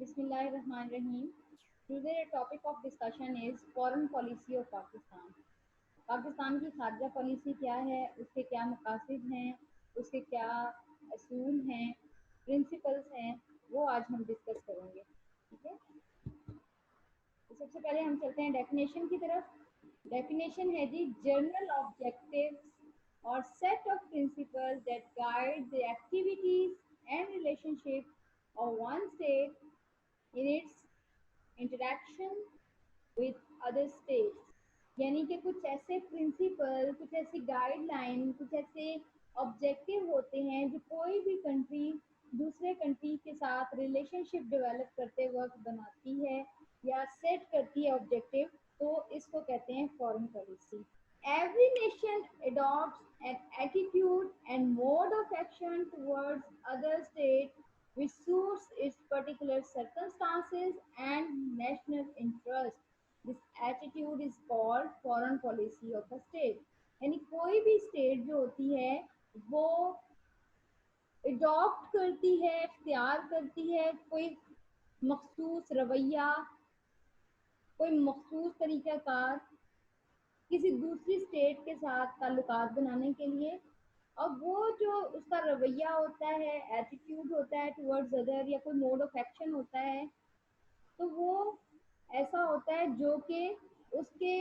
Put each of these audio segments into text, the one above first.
Bismillahirrahmanirrahim. Today the topic of discussion is foreign policy of Pakistan. Pakistan की खारजा policy क्या है, उसके क्या मकासद हैं, उसके क्या असूल हैं, प्रिंसिपल्स हैं, वो आज हम डिस्कस करेंगे. ठीक है, तो सबसे पहले हम चलते हैं डेफिनेशन की तरफ. डेफिनेशन है जी जनरल ऑब्जेक्टिव्स और set of principles that guide the activities and relationship of one state in its interaction with other states. यानी कि कुछ ऐसे प्रिंसिपल, कुछ ऐसी गाइडलाइन, कुछ ऐसे ऑब्जेक्टिव होते हैं जो कोई भी कंट्री दूसरे कंट्री के साथ रिलेशनशिप डेवलप करते वक्त बनाती है या सेट करती है ऑब्जेक्टिव, तो इसको कहते हैं foreign policy. Every nation adopts an attitude and mode of action towards other state which suits its particular circumstances and national interest. This attitude is called foreign policy of a state. यानी कोई भी state जो होती है वो adopt करती है, इख्तियार करती है कोई मखसूस रवैया, कोई मखसूस तरीक़ाकार किसी दूसरी स्टेट के साथ ताल्लुकात बनाने के लिए. अब वो जो उसका रवैया होता है, एटीट्यूड होता है टुवर्ड्स अदर, या कोई मोड ऑफ एक्शन होता है, तो वो ऐसा होता है जो कि उसके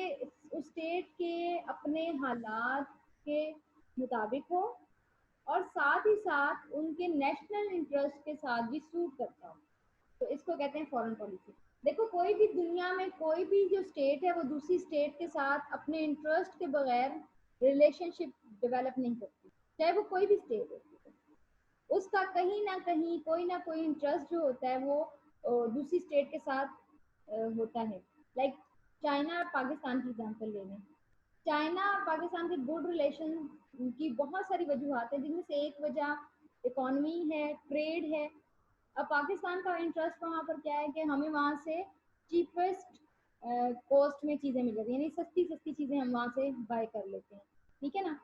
उस स्टेट के अपने हालात के मुताबिक हो और साथ ही साथ उनके नेशनल इंटरेस्ट के साथ भी सूट करता हो. तो इसको कहते हैं फॉरेन पॉलिसी. देखो, कोई भी दुनिया में कोई भी जो स्टेट है वो दूसरी स्टेट के साथ अपने इंटरेस्ट के बगैर रिलेशनशिप डेवलप नहीं करती, चाहे वो कोई भी स्टेट होती है. उसका कहीं ना कहीं कोई ना कोई इंटरेस्ट जो होता है वो दूसरी स्टेट के साथ होता है. लाइक चाइना और पाकिस्तान की एग्जांपल ले लें. चाइना और पाकिस्तान के गुड रिलेशन की बहुत सारी वजूहत है, जिनमें से एक वजह इकोनॉमी है, ट्रेड है. अब पाकिस्तान का इंटरेस्ट वहाँ पर क्या है कि हमें वहाँ से चीपेस्ट कॉस्ट में चीज़ें मिल जाती हैं, यानी सस्ती सस्ती चीज़ें हम वहाँ से बाय कर लेते हैं. ठीक है ना.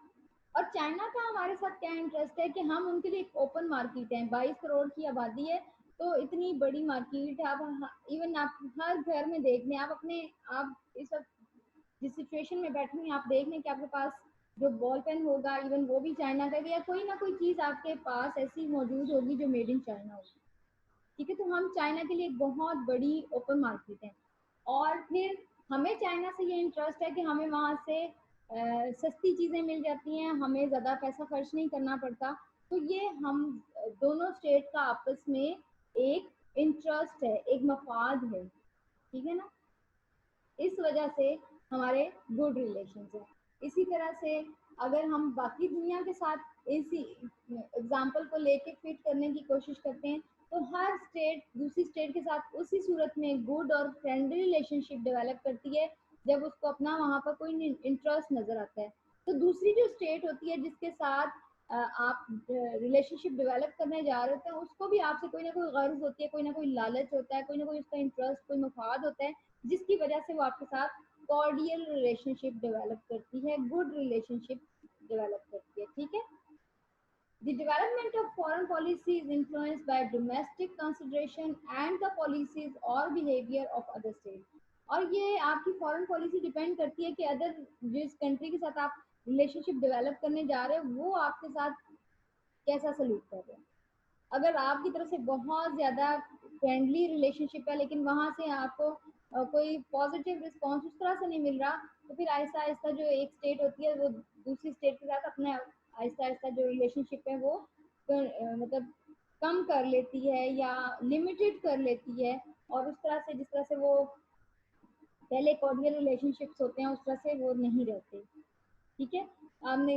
और चाइना का हमारे साथ क्या इंटरेस्ट है कि हम उनके लिए एक ओपन मार्केट है. 22 करोड़ की आबादी है, तो इतनी बड़ी मार्केट है. आप इवन आप हर घर में देख लें, आप अपने आप इस वक्त जिस सिचुएशन में बैठे हैं आप देख लें कि आपके पास जो बॉल पेन होगा इवन वो भी चाइना का, या कोई ना कोई चीज़ आपके पास ऐसी मौजूद होगी जो मेड इन चाइना होगी. ठीक है, तो हम चाइना के लिए एक बहुत बड़ी ओपन मार्केट है. और फिर हमें चाइना से ये इंटरेस्ट है कि हमें वहाँ से सस्ती चीज़ें मिल जाती हैं, हमें ज़्यादा पैसा खर्च नहीं करना पड़ता. तो ये हम दोनों स्टेट का आपस में एक इंटरेस्ट है, एक मफाद है. ठीक है ना. इस वजह से हमारे गुड रिलेशंस हैं. इसी तरह से अगर हम बाकी दुनिया के साथ इसी एग्जाम्पल को लेके फिट करने की कोशिश करते हैं, तो हर स्टेट दूसरी स्टेट के साथ उसी सूरत में गुड और फ्रेंडली रिलेशनशिप डेवलप करती है जब उसको अपना वहाँ पर कोई इंटरेस्ट नज़र आता है. तो दूसरी जो स्टेट होती है जिसके साथ आप रिलेशनशिप डेवलप करने जा रहे होते हैं, उसको भी आपसे कोई ना कोई गर्ज होती है, कोई ना कोई लालच होता है, कोई ना कोई उसका इंटरेस्ट, कोई मफाद होता है, जिसकी वजह से वो आपके साथ कॉर्डियल रिलेशनशिप डेवलप करती है, गुड रिलेशनशिप डेवलप करती है. ठीक है. The development of foreign policy is influenced by domestic consideration and the policies or behavior of other states. और ये आपकी फॉरेन पॉलिसी डिपेंड करती है कि अदर जिस कंट्री के साथ आप रिलेशनशिप डेवलप करने जा रहे हो वो आपके साथ कैसा सलूक कर रहे हैं. अगर आपकी तरफ से बहुत ज़्यादा फ्रेंडली रिलेशनशिप है लेकिन वहाँ से आपको कोई पॉजिटिव रिस्पॉन्स उस तरह से नहीं मिल रहा, तो फिर आहिस्ता आहिस्ता जो एक स्टेट होती है वो दूसरी स्टेट के साथ अपने आहिस्ता आहिस्ता जो रिलेशनशिप है वो मतलब कम कर लेती है या लिमिटेड कर लेती है. और उस तरह से जिस तरह से वो पहले कॉर्डियल रिलेशनशिप्स होते हैं उस तरह से वो नहीं रहते. ठीक है. आपने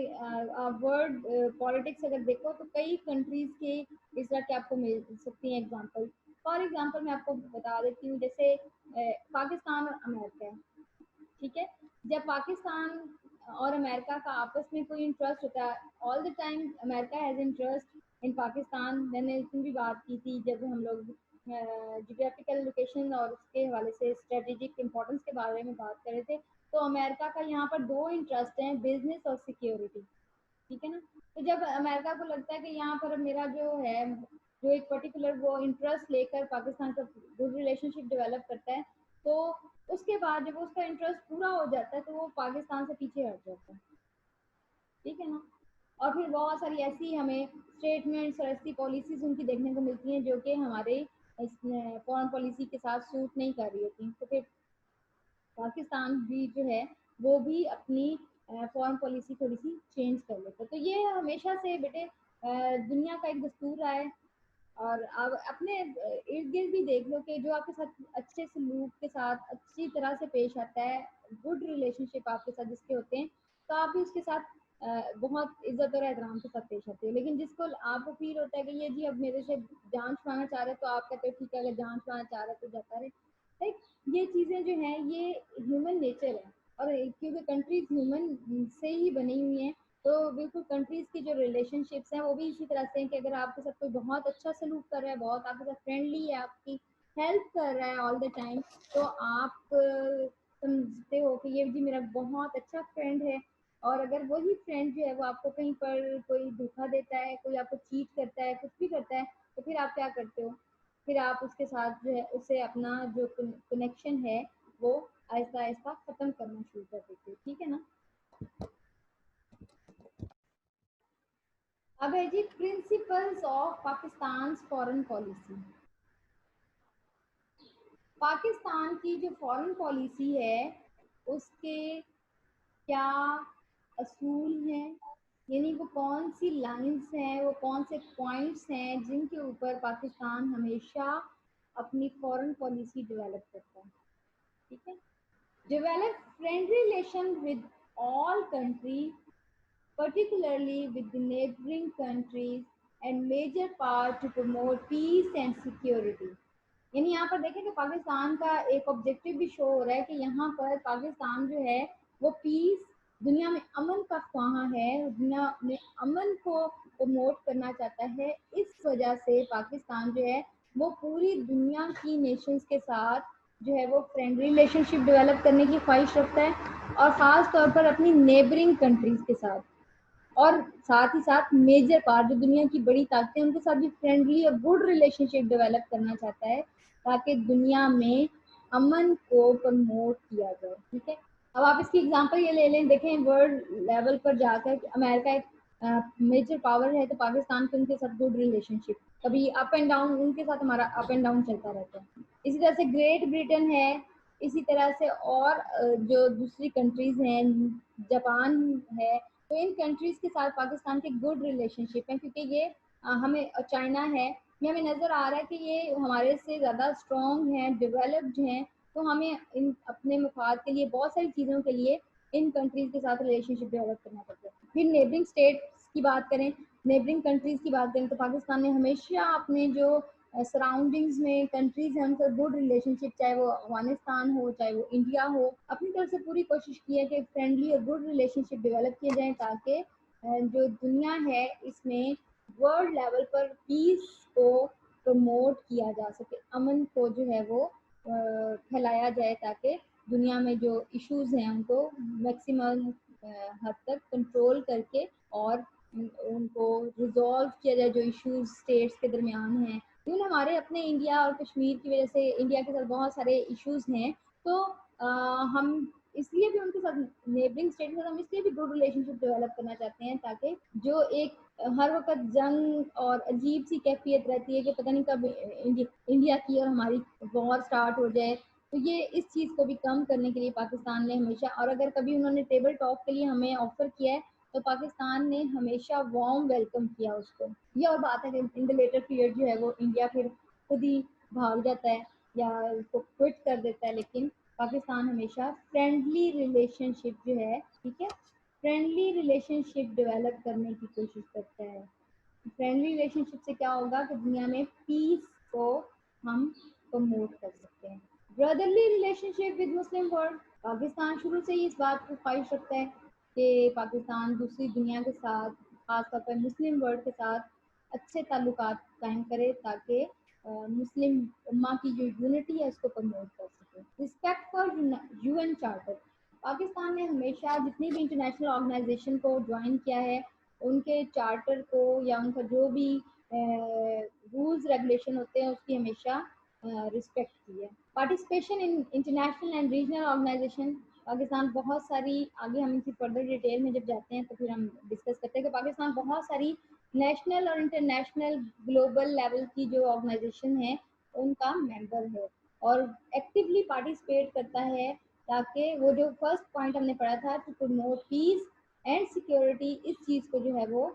वर्ल्ड पॉलिटिक्स अगर देखो तो कई कंट्रीज के इस तरह के आपको मिल सकती हैं एग्जांपल. फॉर एग्जांपल मैं आपको बता देती हूँ, जैसे पाकिस्तान और अमेरिका है. ठीक है. जब पाकिस्तान और अमेरिका का आपस में कोई इंटरेस्ट होता है, all the time America has interest in Pakistan. मैंने इसमें भी बात की थी जब हम लोग जियोग्राफिकल लोकेशन और उसके हवाले से स्ट्रेटेजिक इम्पोर्टेंस के बारे में बात कर रहे थे. तो अमेरिका का यहाँ पर दो इंटरेस्ट हैं, बिजनेस और सिक्योरिटी. ठीक है ना. तो जब अमेरिका को लगता है कि यहाँ पर मेरा जो है जो एक पर्टिकुलर वो इंटरेस्ट लेकर पाकिस्तान का गुड रिलेशनशिप डेवलप करता है, तो उसके बाद जब उसका इंटरेस्ट पूरा हो जाता है तो वो पाकिस्तान से पीछे हट जाता है, ठीक है ना। और फिर बहुत सारी ऐसी हमें स्टेटमेंट्स और ऐसी पॉलिसीज उनकी देखने को मिलती हैं जो कि हमारे फॉरेन पॉलिसी के साथ सूट नहीं कर रही होती, तो फिर पाकिस्तान भी जो है वो भी अपनी फॉरेन पॉलिसी थोड़ी सी चेंज कर लेता है। तो ये हमेशा से बेटे दुनिया का एक दस्तूर रहा है। और अब अपने इर्द गिर्द भी देख लो कि जो आपके साथ अच्छे सलूक के साथ अच्छी तरह से पेश आता है, गुड रिलेशनशिप आपके साथ जिसके होते हैं, तो आप भी उसके साथ बहुत इज्जत और एहतराम के साथ पेश आते हो। लेकिन जिसको आपको फील होता है कि ये जी अब मेरे से जान छुड़ाना चाह रहे, तो आप कहते हो ठीक है, अगर जान छुड़ाना चाह रहे तो जाता रहे। लाइक ये चीज़ें जो हैं ये ह्यूमन नेचर है, और क्योंकि कंट्रीज ह्यूमन से ही बनी हुई हैं, तो बिल्कुल कंट्रीज की जो रिलेशनशिप्स हैं वो भी इसी तरह से हैं कि अगर आपके साथ कोई बहुत अच्छा सलूक कर रहा है, बहुत आपके साथ फ्रेंडली है, आपकी हेल्प कर रहा है ऑल द टाइम, तो आप समझते हो कि ये जी मेरा बहुत अच्छा फ्रेंड है। और अगर वही फ्रेंड जो है वो आपको कहीं पर कोई धोखा देता है, कोई आपको चीट करता है, कुछ भी करता है, तो फिर आप क्या करते हो? फिर आप उसके साथ जो है उससे अपना जो कनेक्शन है वो आहिस्ता आहिस्ता खत्म करना शुरू कर देते हो, ठीक है ना। अब है जी principles of Pakistan foreign policy. Pakistan की जो फॉरेन पॉलिसी है उसके क्या असूल हैं, यानी वो कौन सी लाइंस हैं, वो कौन से पॉइंट्स हैं जिनके ऊपर पाकिस्तान हमेशा अपनी फॉरेन पॉलिसी डेवलप करता है, ठीक है। Develop friendly relation with all country, particularly with the neighboring countries and major part to promote peace and security। यानी यहाँ पर देखें कि पाकिस्तान का एक ऑब्जेक्टिव भी शो हो रहा है कि यहाँ पर पाकिस्तान जो है वो पीस, दुनिया में अमन का ख्वाहा है, दुनिया में अमन को प्रमोट करना चाहता है। इस वजह से पाकिस्तान जो है वो पूरी दुनिया की नेशंस के साथ जो है वो फ्रेंडली रिलेशनशिप डेवलप करने की ख्वाहिश रखता है, और ख़ास तौर पर अपनी नेबरिंग कंट्रीज़ के साथ, और साथ ही साथ मेजर पार्ट जो दुनिया की बड़ी ताकतें हैं उनके साथ भी फ्रेंडली और गुड रिलेशनशिप डेवलप करना चाहता है, ताकि दुनिया में अमन को प्रमोट किया जाए, ठीक है। अब आप इसकी एग्जांपल ये ले लें, देखें वर्ल्ड लेवल पर जाकर अमेरिका एक मेजर पावर है, तो पाकिस्तान के उनके साथ गुड रिलेशनशिप, कभी अप एंड डाउन, उनके साथ हमारा अप एंड डाउन चलता रहता है। इसी तरह से ग्रेट ब्रिटेन है, इसी तरह से और जो दूसरी कंट्रीज हैं, जापान है, तो इन कंट्रीज के साथ पाकिस्तान के गुड रिलेशनशिप हैं, क्योंकि ये हमें, चाइना है, ये हमें नज़र आ रहा है कि ये हमारे से ज़्यादा स्ट्रॉन्ग हैं, डेवलप्ड हैं, तो हमें इन अपने मफाद के लिए बहुत सारी चीज़ों के लिए इन कंट्रीज के साथ रिलेशनशिप डेवलप करना पड़ता है। फिर नेबरिंग स्टेट्स की बात करें, नेबरिंग कंट्रीज की बात करें, तो पाकिस्तान ने हमेशा अपने जो सराउंडिंग्स में कंट्रीज हैं उनका गुड रिलेशनशिप, चाहे वो अफगानिस्तान हो चाहे वो इंडिया हो, अपनी तरफ से पूरी कोशिश की है कि फ्रेंडली और गुड रिलेशनशिप डेवलप किए जाएं, ताकि जो दुनिया है इसमें वर्ल्ड लेवल पर पीस को प्रमोट किया जा सके, अमन को जो है वो फैलाया जाए, ताकि दुनिया में जो इश्यूज हैं उनको मैक्सिमम हद तक कंट्रोल करके और उनको रिजॉल्व किया जाए, जो इश्यूज स्टेट्स के दरमियान हैं। क्योंकि हमारे अपने इंडिया और कश्मीर की वजह से इंडिया के साथ बहुत सारे इश्यूज हैं, तो हम इसलिए भी उनके साथ, नेबरिंग स्टेट के साथ हम इसलिए भी गुड रिलेशनशिप डेवलप करना चाहते हैं, ताकि जो एक हर वक्त जंग और अजीब सी कैफियत रहती है कि पता नहीं कब इंडिया की और हमारी वॉर स्टार्ट हो जाए, तो ये इस चीज़ को भी कम करने के लिए पाकिस्तान ने हमेशा, और अगर कभी उन्होंने टेबल टॉक के लिए हमें ऑफर किया है तो पाकिस्तान ने हमेशा वार्म वेलकम किया उसको। ये और बात है कि इन द लेटर पीरियड जो है वो इंडिया फिर खुद ही भाग जाता है या उसको क्विट कर देता है, लेकिन पाकिस्तान हमेशा फ्रेंडली रिलेशनशिप जो है, ठीक है, फ्रेंडली रिलेशनशिप डेवलप करने की कोशिश करता है। फ्रेंडली रिलेशनशिप से क्या होगा कि दुनिया में पीस को हम प्रमोट कर सकते हैं। Brotherly relationship with Muslim world, Pakistan शुरू से ही इस बात को ख्वाहिश रखता है कि पाकिस्तान दूसरी दुनिया के साथ, खासतौर पर मुस्लिम वर्ल्ड के साथ अच्छे ताल्लुकात कायम करे, ताकि मुस्लिम उम्मा की जो यूनिटी है उसको प्रमोट कर सके। Respect for UN charter, Pakistan ने हमेशा जितनी भी इंटरनेशनल ऑर्गेनाइजेशन को ज्वाइन किया है उनके चार्टर को या उनका जो भी رولز ریگولیشن ہوتے ہیں اس کی ہمیشہ رسپیکٹ کی ہے. Participation in international and regional organisation. Pakistan بہت ساری، آگے ہم ان کی فردر ڈیٹیل میں جب جاتے ہیں تو پھر ہم ڈسکس کرتے ہیں کہ پاکستان بہت ساری نیشنل اور انٹرنیشنل گلوبل لیول کی جو آرگنائزیشن ہیں ان کا ممبر ہے اور ایکٹیولی پارٹیسپیٹ کرتا ہے تاکہ وہ جو فرسٹ پوائنٹ ہم نے پڑھا تھا to promote peace and security, اس چیز کو جو ہے وہ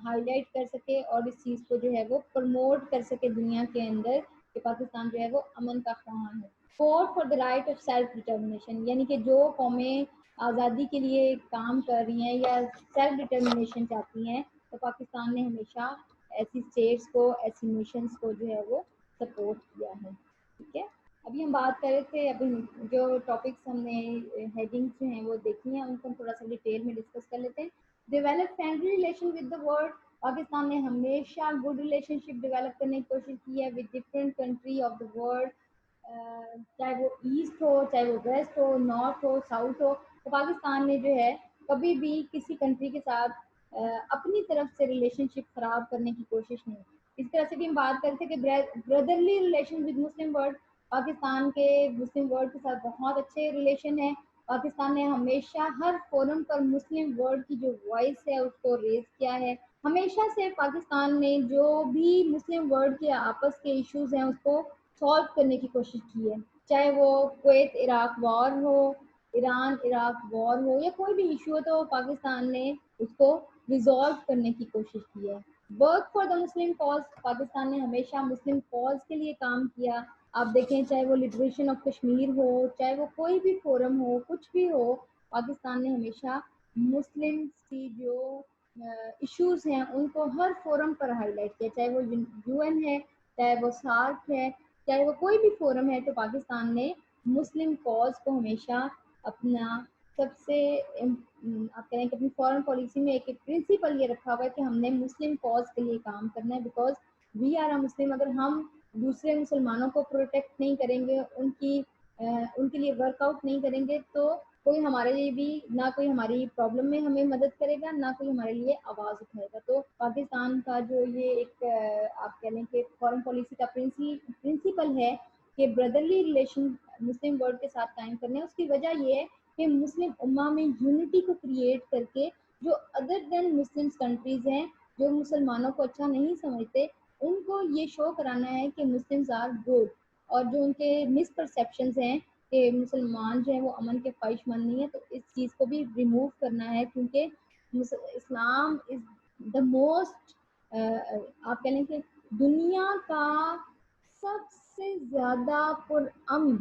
ہائی لائٹ کر سکے اور اس چیز کو جو ہے وہ پروموٹ کر سکے دنیا کے اندر کہ پاکستان جو ہے وہ امن کا خواہاں ہے. Fought for the right of self determination, یعنی کہ جو قومیں آزادی کے لیے کام کر رہی ہیں یا سیلف ڈٹرمنیشن چاہتی ہیں تو پاکستان نے ہمیشہ ایسی اسٹیٹس کو، ایسی نیشنس کو جو ہے وہ سپورٹ کیا ہے. ٹھیک ہے، ابھی ہم بات کر رہے تھے، ابھی جو ٹاپکس ہم نے ہیڈنگس جو ہیں وہ دیکھی ہیں ان کو ہم تھوڑا سا ڈیٹیل میں ڈسکس کر لیتے ہیں. Develop friendly relation with the world. Pakistan نے ہمیشہ گڈ ریلیشن شپ ڈیولپ کرنے کی کوشش کی ہے with different country of the world, چاہے وہ ایسٹ ہو، چاہے وہ ویسٹ ہو، نارتھ ہو، ساؤتھ ہو. تو پاکستان نے جو ہے کبھی بھی کسی کنٹری کے ساتھ اپنی طرف سے ریلیشن شپ خراب کرنے کی کوشش نہیں. اس طرح سے بھی ہم بات کرتے کہ بردرلی relation with Muslim world. Pakistan کے مسلم ورلڈ کے ساتھ بہت اچھے ریلیشن ہیں. پاکستان نے ہمیشہ ہر فورم پر مسلم ورلڈ کی جو وائس ہے اس کو ریز کیا ہے. ہمیشہ سے پاکستان نے جو بھی مسلم ورلڈ کے آپس کے ایشوز ہیں اس کو سالو کرنے کی کوشش کی ہے، چاہے وہ کویت عراق وار ہو، ایران عراق وار ہو، یا کوئی بھی ایشو ہو تو پاکستان نے اس کو ریزالو کرنے کی کوشش کی ہے. Work for the Muslim cause. Pakistan نے ہمیشہ مسلم کاز کے لیے کام کیا. آپ دیکھیں چاہے وہ لبریشن آف کشمیر ہو، چاہے وہ کوئی بھی فورم ہو، کچھ بھی ہو، پاکستان نے ہمیشہ مسلم کی جو ایشوز ہیں ان کو ہر فورم پر ہائی لائٹ کیا، چاہے وہ یو این ہے، چاہے وہ سارک ہے، چاہے وہ کوئی بھی فورم ہے. تو پاکستان نے مسلم کاز کو ہمیشہ اپنا سب سے آپ کہیں کہ اپنی فورن پالیسی میں ایک پرنسپل یہ رکھا ہوا ہے کہ ہم نے مسلم کاز کے لیے کام کرنا ہے، بیکاز وی آر اے مسلم. اگر ہم دوسرے مسلمانوں کو پروٹیکٹ نہیں کریں گے، ان کے لیے ورک آؤٹ نہیں کریں گے تو کوئی ہمارے لیے بھی نہ کوئی ہماری پرابلم میں ہمیں مدد کرے گا، نہ کوئی ہمارے لیے آواز اٹھائے گا. تو پاکستان کا جو یہ ایک آپ کہہ لیں کہ فورن پالیسی کا پرنسپل ہے کہ بردرلی ریلیشن مسلم ورلڈ کے ساتھ قائم کرنے. اس کی وجہ یہ ہے کہ مسلم امہ میں یونٹی کو کریٹ کر کے جو ادر دین مسلم کنٹریز ہیں، جو مسلمانوں کو اچھا نہیں سمجھتے، ان کو یہ شو کرانا ہے کہ مسلمز آر گڈ، اور جو ان کے مس پرسیپشنز ہیں کہ مسلمان جو ہیں وہ امن کے خواہش مند نہیں ہے، تو اس چیز کو بھی ریموو کرنا ہے. کیونکہ اسلام از دا موسٹ آپ کہہ لیں کہ دنیا کا سب سے زیادہ پرامن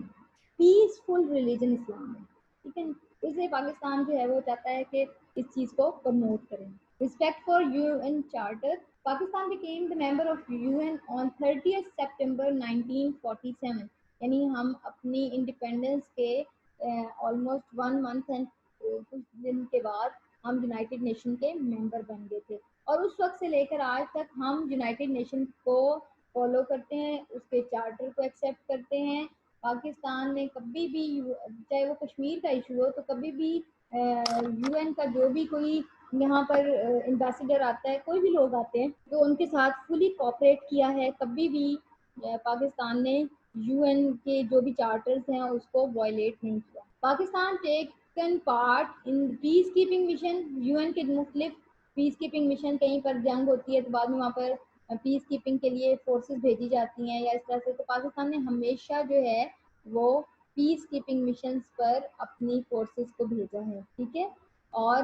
پیسفل ریلیجن اسلام ہے. ٹھیک ہے، اس لیے پاکستان جو ہے وہ چاہتا ہے کہ اس چیز کو پروموٹ کریں. Respect for U N charter. Pakistan became the member of UN on 30th September 1947. یعنی ہم اپنی انڈیپینڈنس کے آلموسٹ 1 month اینڈ کچھ دن کے بعد ہم یونائٹیڈ نیشن کے ممبر بن گئے تھے، اور اس وقت سے لے کر آج تک ہم یونائٹیڈ نیشن کو فالو کرتے ہیں، اس کے چارٹر کو ایکسیپٹ کرتے ہیں. پاکستان نے کبھی بھی چاہے وہ کشمیر کا ایشو ہو تو کبھی بھی یو این کا جو بھی کوئی یہاں پر امبیسیڈر آتا ہے، کوئی بھی لوگ آتے ہیں تو ان کے ساتھ فلی کوآپریٹ کیا ہے. کبھی بھی پاکستان نے یو این کے جو بھی چارٹرز ہیں اس کو وائلیٹ نہیں کیا. Pakistan taken part in peace keeping mission. U N کے مختلف پیس کیپنگ مشن، کہیں پر جنگ ہوتی ہے تو بعد میں وہاں پر پیس کیپنگ کے لیے فورسز بھیجی جاتی ہیں یا اس طرح سے. تو پاکستان نے ہمیشہ جو ہے وہ پیس کیپنگ مشنز پر اپنی فورسز کو بھیجا ہے. ٹھیک ہے، اور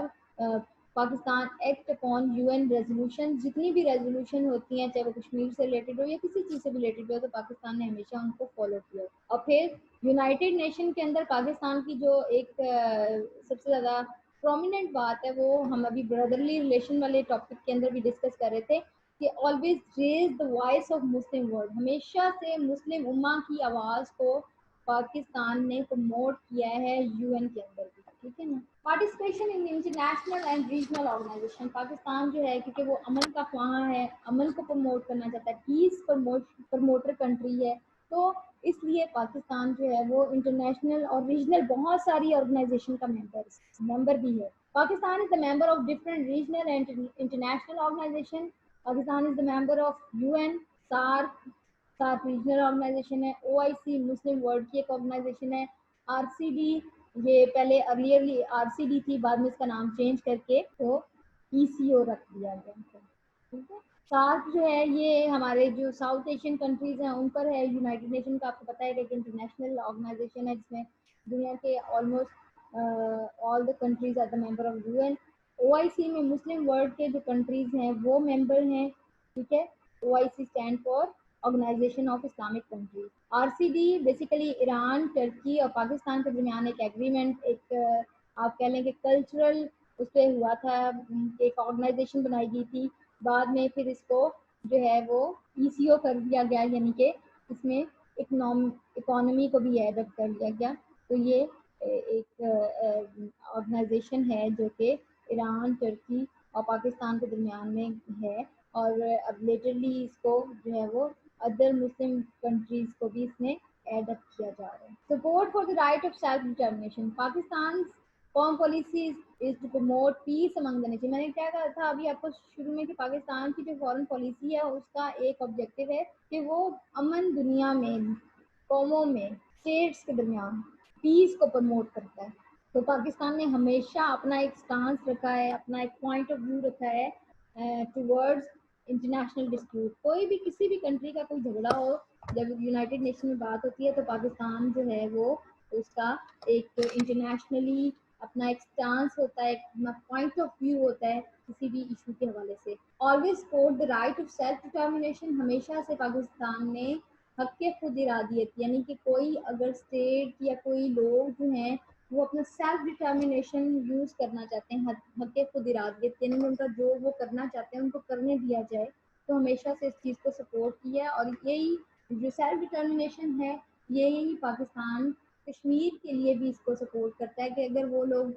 Pakistan act upon U N resolution. جتنی بھی ریزولوشن ہوتی ہیں چاہے وہ کشمیر سے ریلیٹڈ ہو یا کسی چیز سے ریلیٹڈ ہو تو پاکستان نے ہمیشہ ان کو فالو کیا. اور پھر یونائٹیڈ نیشن کے اندر پاکستان کی جو ایک سب سے زیادہ پرومیننٹ بات ہے وہ ہم ابھی بردرلی ریلیشن والے ٹاپک کے اندر بھی ڈسکس کر رہے تھے کہ always raise the voice of Muslim world. ہمیشہ سے مسلم امہ کی آواز کو پاکستان نے پروموٹ کیا ہے یو این کے اندر بھی. ٹھیک ہے نا. Participation in international and regional organisation. Pakistan جو ہے کیونکہ وہ امن کا خواہاں ہے، امن کو پروموٹ کرنا چاہتا ہے، پیس پروموٹر کنٹری ہے، تو اس لیے پاکستان جو ہے وہ انٹرنیشنل اور ریجنل بہت ساری آرگنائزیشن کا ممبر بھی ہے. Pakistan is the member of different regional and international organization. Pakistan is the member of UN, SAARC regional organization है, ओआईसी मुस्लिम वर्ल्ड की एक ऑर्गेनाइजेशन है, आरसीडी ये पहले अर्लियरली आरसीडी थी, बाद में इसका नाम चेंज करके तो ईसीओ रख दिया गया, ठीक है। सार्क जो है ये हमारे जो साउथ एशियन कंट्रीज हैं उन पर है, यूनाइटेड नेशन का आपको पता है कि इंटरनेशनल ऑर्गेनाइजेशन है जिसमें दुनिया के almost all the countries are the member of UN. OIC में मुस्लिम वर्ल्ड के जो कंट्रीज हैं वो मेंबर हैं, ठीक है। OIC stand for organisation of Islamic countries. RCD basically Iran, Turkey और पाकिस्तान के दरमियान एक एग्रीमेंट, एक आप कह लें कि कल्चरल उस पर हुआ था, एक ऑर्गेनाइजेशन बनाई गई थी, बाद में फिर इसको जो है वो ईसीओ कर दिया गया, यानी कि इसमें इकोनॉमी को भी ऐड अप कर लिया गया। तो ये एक ऑर्गेनाइजेशन है जो कि ईरान, टर्की और पाकिस्तान के दरमियान में है, और अब लेटरली इसको जो है वो अदर मुस्लिम कंट्रीज को भी इसमें ऐड अप किया जा रहा है। Support for the right of self determination, Pakistan foreign policy is to promote peace among the nation. मैंने क्या कहा था अभी आपको शुरू में कि पाकिस्तान की जो फॉरेन पॉलिसी है उसका एक ऑब्जेक्टिव है कि वो अमन दुनिया में, कौमों में, स्टेट्स के दरमियान पीस को प्रमोट करता है। तो पाकिस्तान ने हमेशा अपना एक स्टांस रखा है, अपना एक पॉइंट ऑफ व्यू रखा है टुवर्ड्स इंटरनेशनल डिस्प्यूट। कोई भी किसी भी कंट्री का कोई झगड़ा हो, जब यूनाइटेड नेशन में बात होती है तो पाकिस्तान जो है वो उसका एक इंटरनेशनली अपना एक स्टांस होता है, अपना पॉइंट ऑफ व्यू होता है किसी भी इशू के हवाले से। Always support the right of self determination, हमेशा से पाकिस्तान ने हक खुद इरादियत, यानी कि कोई अगर स्टेट या कोई लोग जो हैं वो अपना सेल्फ डिटर्मिनेशन यूज़ करना चाहते हैं, हक खुद इरादियत, यानी उनका जो वो करना चाहते हैं उनको करने दिया जाए, तो हमेशा से इस चीज़ को सपोर्ट किया है। और यही जो सेल्फ डिटर्मिनेशन है यही पाकिस्तान कश्मीर के लिए भी इसको सपोर्ट करता है कि अगर वो लोग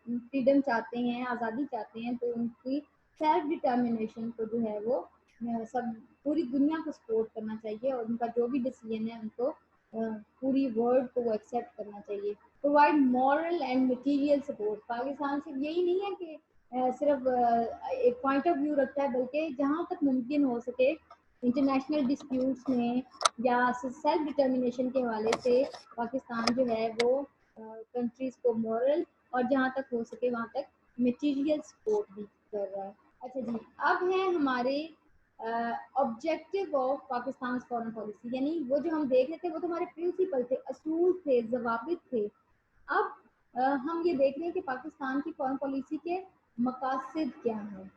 फ्रीडम चाहते हैं, आज़ादी चाहते हैं, तो उनकी सेल्फ डिटर्मिनेशन को जो है वो सब पूरी दुनिया को सपोर्ट करना चाहिए, और उनका जो भी डिसीजन है उनको पूरी वर्ल्ड को वो एक्सेप्ट करना चाहिए। Provide moral and material support, Pakistan सिर्फ यही नहीं है कि सिर्फ एक पॉइंट ऑफ व्यू रखता है, बल्कि जहाँ तक मुमकिन हो सके इंटरनेशनल डिस्प्यूट्स में या सेल्फ डिटर्मिनेशन के हवाले से पाकिस्तान जो है वो कंट्रीज़ को मॉरल और जहाँ तक हो सके वहाँ तक मटेरियल सपोर्ट भी कर रहा है। अच्छा जी, अब है हमारे objective of Pakistan foreign policy, यानी वो जो हम देख रहे थे वो तो हमारे प्रिंसिपल थे, असूल थे, जवाबित थे। अब हम ये देख रहे हैं कि पाकिस्तान की फॉरेन पॉलिसी के मकासद क्या हैं,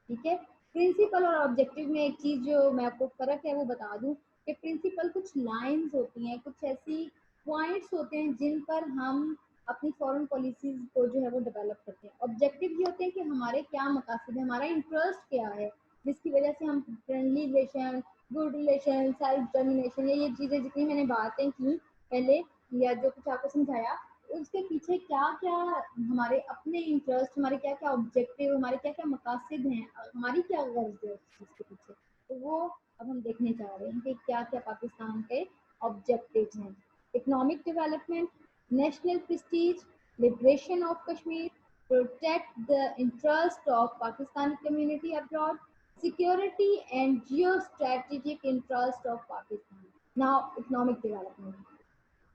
ठीक है। प्रिंसिपल और ऑब्जेक्टिव में एक चीज़ जो मैं आपको फ़र्क है वो बता दूं कि प्रिंसिपल कुछ लाइंस होती हैं, कुछ ऐसी पॉइंट्स होते हैं जिन पर हम अपनी फॉरेन पॉलिसीज़ को जो है वो डेवलप करते हैं। ऑब्जेक्टिव ये होते हैं कि हमारे क्या मकासद है, हमारा इंटरेस्ट क्या है, जिसकी वजह से हम friendly relation, good relation, self determination, ये चीज़ें जितनी मैंने बातें की पहले या जो कुछ आपको समझाया, उसके पीछे क्या क्या हमारे अपने इंटरेस्ट, हमारे क्या क्या ऑब्जेक्टिव, हमारे क्या क्या मकासद हैं, हमारी क्या गर्ज है उस चीज़ के पीछे, तो वो अब हम देखने जा रहे हैं कि क्या क्या पाकिस्तान के ऑब्जेक्टिव हैं। Economic development, national Prestige, liberation of Kashmir, protect the interest of Pakistani community abroad, security and geo strategic interest of Pakistan. Now economic development,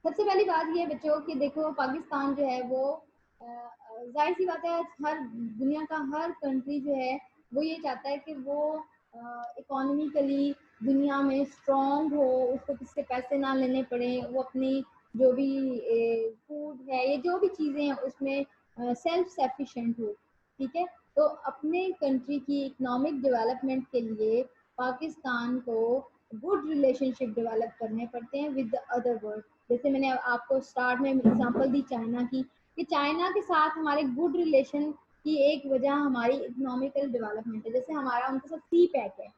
सबसे पहली बात ये बच्चों कि देखो पाकिस्तान जो है वो जाहिर सी बात है, हर दुनिया का हर कंट्री जो है वो ये चाहता है कि वो इकोनॉमिकली दुनिया में स्ट्रॉन्ग हो, उसको किसी से पैसे ना लेने पड़े, वो अपनी जो भी फूड है, ये जो भी चीज़ें हैं उसमें सेल्फ सफिशिएंट हो, ठीक है। तो अपने कंट्री की इकोनॉमिक डेवलपमेंट के लिए पाकिस्तान को गुड रिलेशनशिप डेवलप करने पड़ते हैं विद द अदर वर्ल्ड। जैसे मैंने आपको स्टार्ट में एग्जांपल दी चाइना की, कि चाइना के साथ हमारे गुड रिलेशन की एक वजह हमारी इकोनॉमिकल डेवलपमेंट है। जैसे हमारा उनके साथ सी पैक है,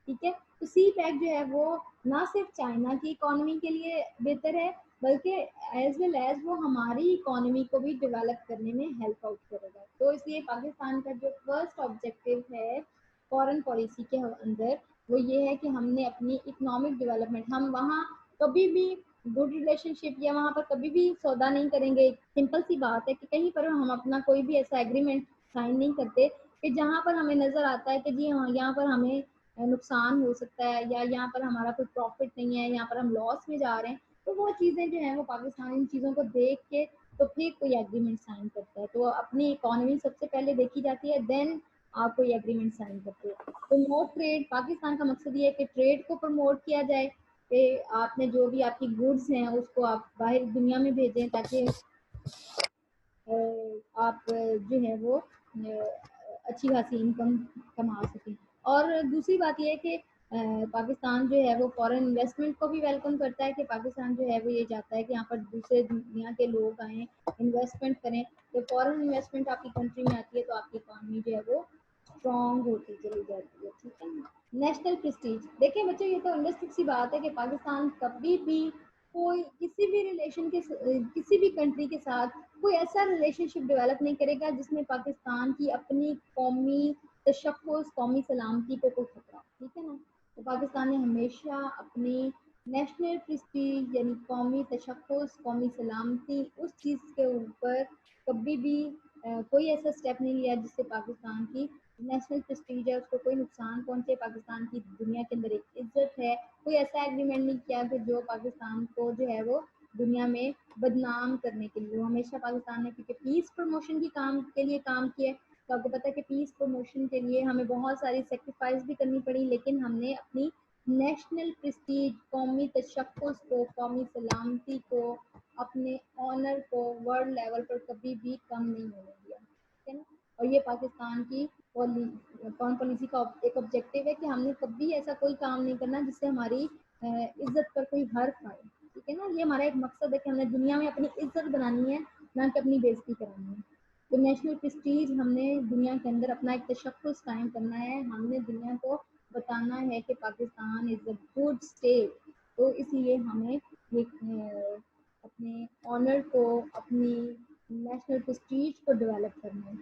ठीक है, तो सी पैक जो है वो ना सिर्फ चाइना की इकोनॉमी के लिए बेहतर है, बल्कि एज वेल एज वो हमारी इकोनॉमी को भी डेवलप करने में हेल्प आउट करेगा। तो इसलिए पाकिस्तान का जो फर्स्ट ऑब्जेक्टिव है फॉरेन पॉलिसी के अंदर वो ये है कि हमने अपनी इकोनॉमिक डेवलपमेंट, हम वहाँ कभी भी गुड रिलेशनशिप या वहाँ पर कभी भी सौदा नहीं करेंगे। सिंपल सी बात है कि कहीं पर हम अपना कोई भी ऐसा एग्रीमेंट साइन नहीं करते कि जहाँ पर हमें नज़र आता है कि जी हाँ यहाँ पर हमें نقصان ہو سکتا ہے یا یہاں پر ہمارا کوئی پروفٹ نہیں ہے, یہاں پر ہم لاس میں جا رہے ہیں, تو وہ چیزیں جو ہیں وہ پاکستان ان چیزوں کو دیکھ کے تو پھر کوئی ایگریمنٹ سائن کرتا ہے. تو اپنی اکانومی سب سے پہلے دیکھی جاتی ہے, دین آپ کوئی ایگریمنٹ سائن کرتے ہیں. تو نو ٹریڈ, پاکستان کا مقصد یہ ہے کہ ٹریڈ کو پروموٹ کیا جائے, کہ آپ نے جو بھی آپ کی گڈس ہیں اس کو آپ باہر دنیا میں بھیجیں تاکہ آپ جو ہے وہ اچھی خاصی انکم کما سکیں. اور دوسری بات یہ ہے کہ پاکستان جو ہے وہ فارن انویسٹمنٹ کو بھی ویلکم کرتا ہے, کہ پاکستان جو ہے وہ یہ چاہتا ہے کہ یہاں پر دوسرے دنیا کے لوگ آئیں, انویسٹمنٹ کریں. جب فارن انویسٹمنٹ آپ کی کنٹری میں آتی ہے تو آپ کی اکانومی جو ہے وہ اسٹرانگ ہوتی چلی جاتی ہے. ٹھیک ہے. نیشنل پریسٹیج, دیکھیں بچوں یہ تو انڈرسٹینڈ سی بات ہے کہ پاکستان کبھی بھی کوئی کسی بھی ریلیشن کے کسی بھی کنٹری کے ساتھ کوئی ایسا ریلیشن شپ ڈیولپ نہیں کرے گا جس میں پاکستان کی اپنی قومی تشخص, قومی سلامتی کو کوئی خطرہ. ٹھیک ہے نا. تو پاکستان نے ہمیشہ اپنی نیشنل پریسٹیج یعنی قومی تشخص, قومی سلامتی, اس چیز کے اوپر کبھی بھی کوئی ایسا اسٹیپ نہیں لیا جس سے پاکستان کی نیشنل پریسٹیج ہے اس کو کوئی نقصان پہنچے, پاکستان کی دنیا کے اندر ایک عزت ہے. کوئی ایسا ایگریمنٹ نہیں کیا کہ جو پاکستان کو جو ہے وہ دنیا میں بدنام کرنے کے لیے. ہمیشہ پاکستان نے کیونکہ پیس پروموشن کی کام کے لیے کام کیا, تو آپ کو پتا ہے کہ پیس پروموشن کے لیے ہمیں بہت ساری سیکریفائس بھی کرنی پڑی, لیکن ہم نے اپنی نیشنل پریسٹیج, قومی تشخص کو, قومی سلامتی کو, اپنے آنر کو ورلڈ لیول پر کبھی بھی کم نہیں ہونے دیا. ٹھیک ہے نا. اور یہ پاکستان کی فارن پالیسی کا ایک آبجیکٹو ہے کہ ہم نے کبھی ایسا کوئی کام نہیں کرنا جس سے ہماری عزت پر کوئی حرف آئے. ٹھیک ہے نا. یہ ہمارا ایک مقصد ہے کہ ہم نے دنیا میں اپنی عزت بنانی ہے, نہ کہ اپنی بےزتی کرانی ہے. تو نیشنل پریسٹیج ہم نے دنیا کے اندر اپنا ایک تشخص قائم کرنا ہے, ہم نے دنیا کو بتانا ہے کہ پاکستان از اے گڈ اسٹیٹ. تو اس لیے ہمیں اپنے آنر کو, اپنی نیشنل پریسٹیج کو ڈیولپ کرنا ہے.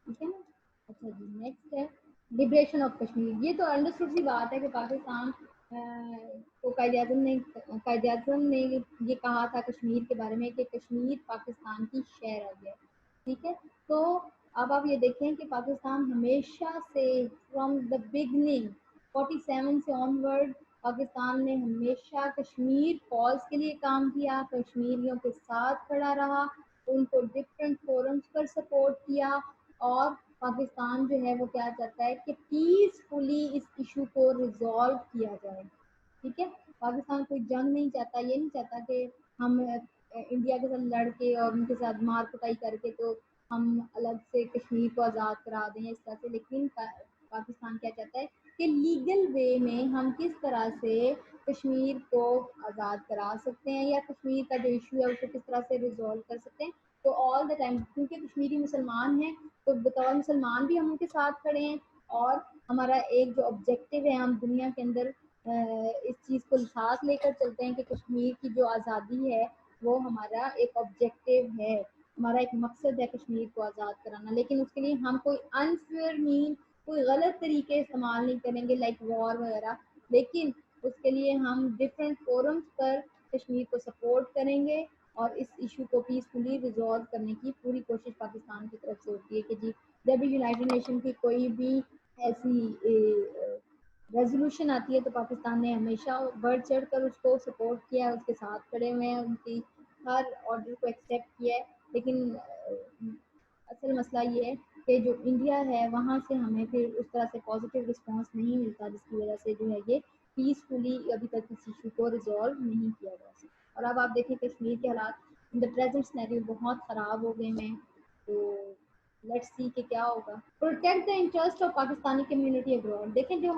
ٹھیک ہے نا. اچھا جی, نیکسٹ ہے لبریشن آف کشمیر. یہ تو انڈرسٹوڈ سی بات ہے کہ پاکستان کو قائد اعظم نے یہ کہا تھا کشمیر کے بارے میں کہ کشمیر پاکستان کی شہر ہے. ٹھیک ہے. تو اب آپ یہ دیکھیں کہ پاکستان ہمیشہ سے فرام دا بگننگ 47 سے آن ورڈ پاکستان نے ہمیشہ کشمیر کاز کے لیے کام کیا, کشمیریوں کے ساتھ کھڑا رہا, ان کو ڈفرینٹ فورمز پر سپورٹ کیا, اور پاکستان جو ہے وہ کیا چاہتا ہے کہ پیسفلی اس ایشو کو ریزالو کیا جائے. ٹھیک ہے. پاکستان کوئی جنگ نہیں چاہتا, یہ نہیں چاہتا کہ ہم انڈیا کے ساتھ لڑ کے اور ان کے ساتھ مار کٹائی کر کے تو ہم الگ سے کشمیر کو آزاد کرا دیں اس طرح سے. لیکن پاکستان کیا چاہتا ہے کہ لیگل وے میں ہم کس طرح سے کشمیر کو آزاد کرا سکتے ہیں, یا کشمیر کا جو ایشو ہے اسے کس طرح سے ریزالو کر سکتے ہیں. تو آل دا ٹائم کیونکہ کشمیری مسلمان ہیں تو بطور مسلمان بھی ہم ان کے ساتھ کھڑے ہیں, اور ہمارا ایک جو آبجیکٹو ہے, ہم دنیا کے اندر اس چیز کو ساتھ لے کر چلتے ہیں کہ کشمیر کی جو آزادی ہے وہ ہمارا ایک آبجیکٹو ہے, ہمارا ایک مقصد ہے کشمیر کو آزاد کرانا. لیکن اس کے لیے ہم کوئی انفیئر مین, کوئی غلط طریقے استعمال نہیں کریں گے لائک وار وغیرہ, لیکن اس کے لیے ہم ڈفرینٹ فورمز پر کشمیر کو سپورٹ کریں گے, اور اس ایشو کو پیسفلی ریزالو کرنے کی پوری کوشش پاکستان کی طرف سے ہوتی ہے. کہ جی جب بھی یونائٹڈ نیشن کی کوئی بھی ایسی ریزولوشن آتی ہے تو پاکستان نے ہمیشہ بڑھ چڑھ کر اس کو سپورٹ کیا ہے, اس کے ساتھ کھڑے ہوئے ہیں, ان کی ہر آرڈر کو ایکسیپٹ کیا ہے. لیکن اصل مسئلہ یہ ہے کہ جو انڈیا ہے وہاں سے ہمیں پھر اس طرح سے پازیٹیو رسپانس نہیں ملتا, جس کی وجہ سے جو ہے یہ پیسفلی ابھی تک اس ایشو کو ریزالو نہیں کیا جا سکتا. اور اب آپ دیکھیں کشمیر کے حالات ان دا پریزنٹ سینیریو بہت خراب ہو گئے ہیں. تو لیٹس سی کہ کیا ہوگا. Protect the interest of Pakistani community abroad. دیکھیں جو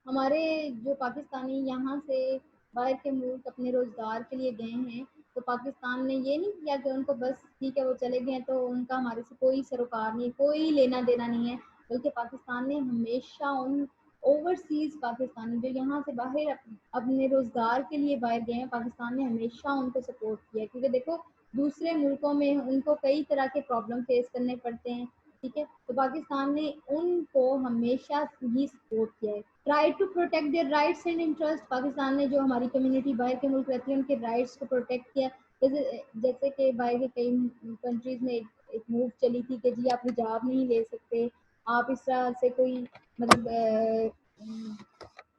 ہمارے جو پاکستانی یہاں سے باہر کے ملک اپنے روزگار کے لیے گئے ہیں, تو پاکستان نے یہ نہیں کیا کہ ان کو بس ٹھیک ہے وہ چلے گئے تو ان کا ہمارے سے کوئی سروکار نہیں, کوئی لینا دینا نہیں ہے, بلکہ پاکستان نے ہمیشہ ان اوورسیز پاکستانی جو یہاں سے باہر اپنے روزگار کے لیے باہر گئے ہیں, پاکستان نے ہمیشہ ان کو سپورٹ کیا. کیونکہ دیکھو دوسرے ملکوں میں ان کو کئی طرح کے پرابلم فیس کرنے پڑتے ہیں. ٹھیک ہے. تو پاکستان نے ان کو ہمیشہ ہی سپورٹ کیا ہے. Try to protect their rights and interest. Pakistan نے جو ہماری کمیونٹی باہر کے ملک رہتی ہے ان کے رائٹس کو پروٹیکٹ کیا. جیسے کہ باہر کے کئی کنٹریز میں ایک موو چلی تھی کہ جی آپ حجاب نہیں لے سکتے, آپ اس طرح سے کوئی مطلب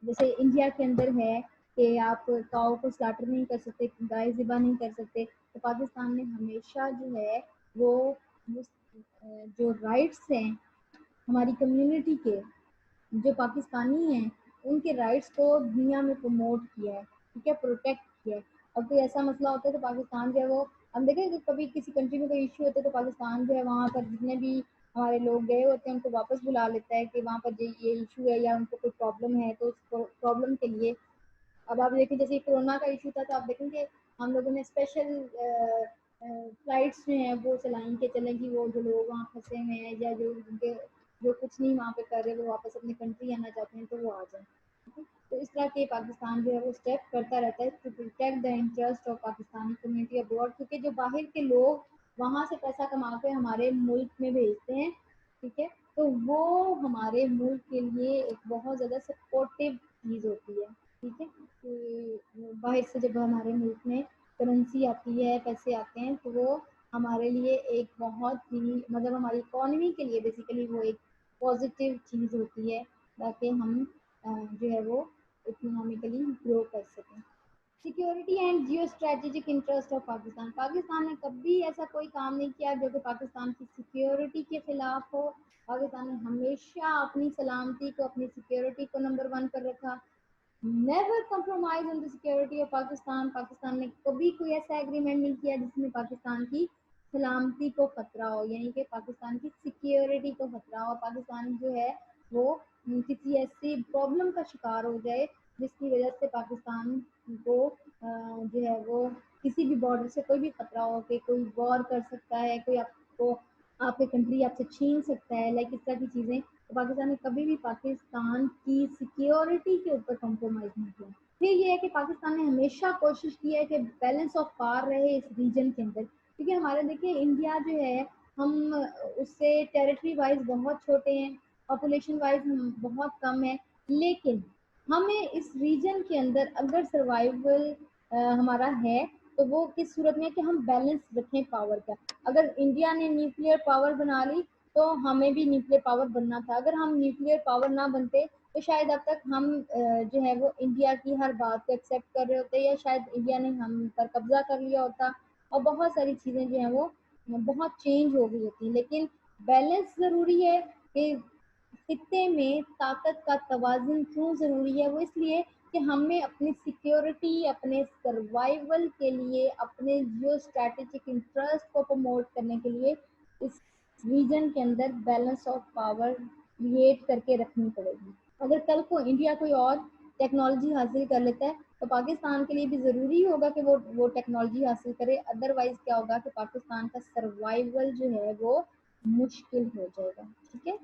جیسے انڈیا کے اندر ہے کہ آپ کاؤ کو سلاٹر نہیں کر سکتے، گائے ذبح نہیں کر سکتے، تو پاکستان نے ہمیشہ جو ہے وہ جو رائٹس ہیں ہماری کمیونٹی کے، جو پاکستانی ہیں ان کے رائٹس کو دنیا میں پروموٹ کیا ہے، ٹھیک ہے، پروٹیکٹ کیا ہے۔ اور کوئی ایسا مسئلہ ہوتا ہے تو پاکستان جو ہے وہ، ہم دیکھیں کہ کبھی کسی کنٹری میں کوئی ایشو ہوتا ہے تو پاکستان جو ہے وہاں پر جتنے بھی ہمارے لوگ گئے ہوتے ہیں ان کو واپس بلا لیتا ہے کہ وہاں پر یہ ایشو ہے یا ان کو کوئی پرابلم ہے تو اس پرابلم کے لیے، اب آپ دیکھیں جیسے کورونا کا ایشو تھا تو آپ دیکھیں کہ ہم لوگوں نے اسپیشل فلائٹس جو ہیں وہ چلائیں کہ چلیں گی وہ جو لوگ وہاں پھنسے ہوئے ہیں یا جو ان کے جو کچھ نہیں وہاں پہ کر رہے وہ واپس اپنی کنٹری آنا چاہتے ہیں تو وہ آ جائیں، ٹھیک ہے؟ تو اس طرح کے پاکستان جو ہے وہ اسٹیپ کرتا رہتا ہے to protect the interest of Pakistani community abroad, کیونکہ جو باہر کے لوگ وہاں سے پیسہ کما کے ہمارے ملک میں بھیجتے ہیں، ٹھیک ہے، تو وہ ہمارے ملک کے لیے ایک بہت زیادہ سپورٹیو چیز ہوتی ہے، ٹھیک ہے، کہ باہر سے جب ہمارے ملک میں کرنسی آتی ہے، پیسے آتے ہیں تو وہ ہمارے لیے ایک بہت ہی مطلب ہماری اکانومی کے لیے بیسیکلی وہ ایک پازیٹیو چیز ہوتی ہے تاکہ ہم جو ہے وہ اکنامکلی گرو کر سکیں۔ Security and geostrategic interest of Pakistan, Pakistan نے کبھی ایسا کوئی کام نہیں کیا جو کہ پاکستان کی سیکیورٹی کے خلاف ہو، پاکستان نے ہمیشہ اپنی سلامتی کو، اپنی سیکیورٹی کو نمبر 1 پر رکھا، never compromise on the security of Pakistan, Pakistan نے کبھی کوئی ایسا ایگریمنٹ نہیں کیا جس میں پاکستان کی سلامتی کو خطرہ ہو، یعنی کہ پاکستان کی سیکیورٹی کو خطرہ ہو، پاکستان جو ہے وہ کسی ایسی پرابلم کا شکار ہو جائے جس کی وجہ سے پاکستان کو جو ہے وہ کسی بھی بارڈر سے کوئی بھی خطرہ ہو کہ کوئی وار کر سکتا ہے، کوئی آپ کو آپ کی کنٹری آپ سے چھین سکتا ہے، لائک اس طرح کی چیزیں، تو پاکستان نے کبھی بھی پاکستان کی سیکیورٹی کے اوپر کمپرومائز نہیں کیا۔ پھر یہ ہے کہ پاکستان نے ہمیشہ کوشش کی ہے کہ بیلنس آف پاور رہے اس ریجن کے اندر، کیونکہ ہمارے دیکھیں انڈیا جو ہے ہم اس سے ٹیریٹری وائز بہت چھوٹے ہیں، پاپولیشن وائز ہم بہت کم ہیں، لیکن ہمیں اس ریجن کے اندر اگر سروائیول ہمارا ہے تو وہ کس صورت میں کہ ہم بیلنس رکھیں پاور کا، اگر انڈیا نے نیوکلیر پاور بنا لی تو ہمیں بھی نیوکلیر پاور بننا تھا، اگر ہم نیوکلیر پاور نہ بنتے تو شاید اب تک ہم جو ہے وہ انڈیا کی ہر بات کو ایکسیپٹ کر رہے ہوتے یا شاید انڈیا نے ہم پر قبضہ کر لیا ہوتا اور بہت ساری چیزیں جو ہیں وہ بہت چینج ہو گئی ہوتی، لیکن بیلنس ضروری ہے کہ خطے میں طاقت کا توازن کیوں ضروری ہے، وہ اس لیے کہ ہمیں اپنی سیکیورٹی، اپنے سروائیول کے لیے، اپنے جیو اسٹریٹجک انٹرسٹ کو پروموٹ کرنے کے لیے اس ریجن کے اندر بیلنس آف پاور کریٹ کر کے رکھنی پڑے گی۔ اگر کل کو انڈیا کوئی اور ٹیکنالوجی حاصل کر لیتا ہے تو پاکستان کے لیے بھی ضروری ہوگا کہ وہ ٹیکنالوجی حاصل کرے، ادروائز کیا ہوگا کہ پاکستان کا سروائیول جو ہے وہ مشکل ہو جائے گا، ٹھیک ہے۔